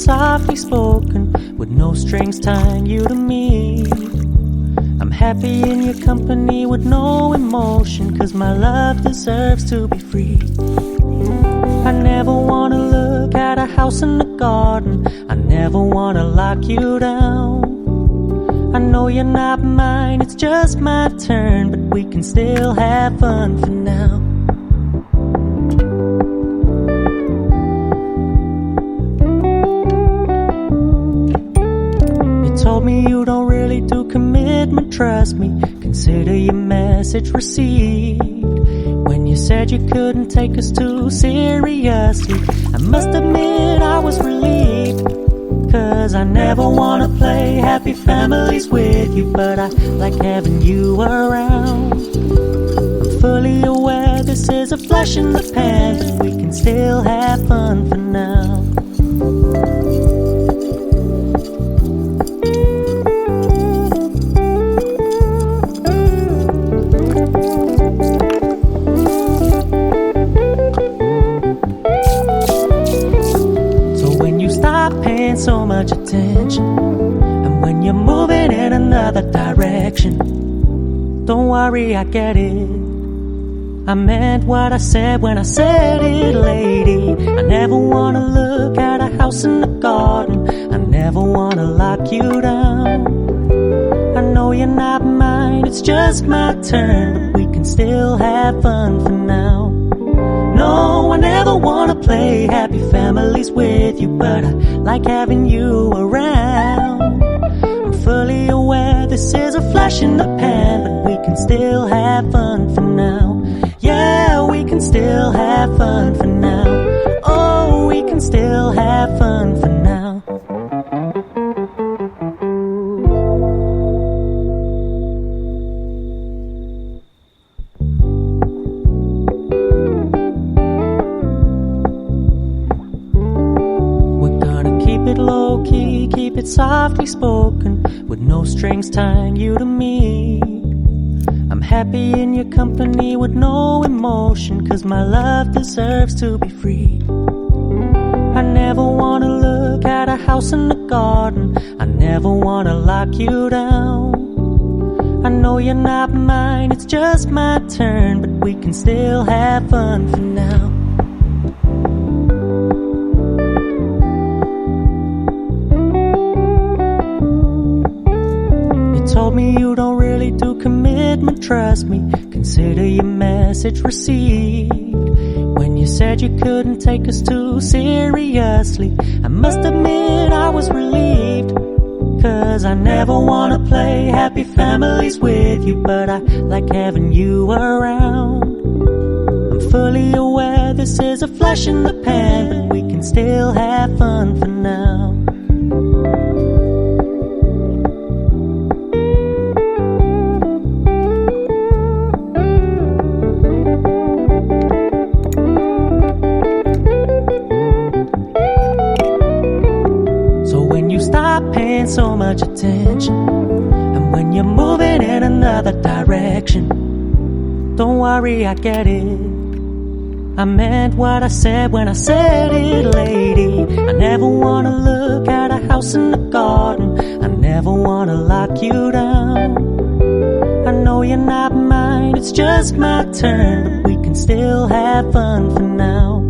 softly spoken, with no strings tying you to me. I'm happy in your company with no emotion, 'cause my love deserves to be free. I never wanna look at a house in the garden, I never wanna lock you down. I know you're not mine, it's just my turn, but we can still have fun for now. You told me you don't really do commitment, trust me, consider your message received. When you said you couldn't take us too seriously, I must admit I was relieved. 'Cause I never wanna play happy families with you, but I like having you around. I'm fully aware this is a flash in the pan, but we can still have fun for now. So much attention, and when you're moving in another direction, don't worry, I get it. I meant what I said when I said it, lady. I never wanna look at a house in the garden, I never wanna lock you down. I know you're not mine, it's just my turn, but we can still have fun for now. No, I never wanna play happy families with you, but I like having you around. I'm fully aware this is a flash in the pan, but we can still have fun for now. Yeah, we can still have fun for now. Oh, we can still have fun for now. Low-key, keep it softly spoken, with no strings tying you to me. I'm happy in your company with no emotion, 'cause my love deserves to be free. I never wanna look at a house in the garden, I never wanna lock you down. I know you're not mine, it's just my turn, but we can still have fun for now. Told me you don't really do commitment, trust me, consider your message received. When you said you couldn't take us too seriously, I must admit I was relieved. 'Cause I never wanna play happy families with you, but I like having you around. I'm fully aware this is a flash in the pan, but we can still have fun for now. Stop paying so much attention, and when you're moving in another direction, don't worry, I get it. I meant what I said when I said it, lady. I never wanna look at a house in the garden, I never wanna lock you down. I know you're not mine, it's just my turn, but we can still have fun for now.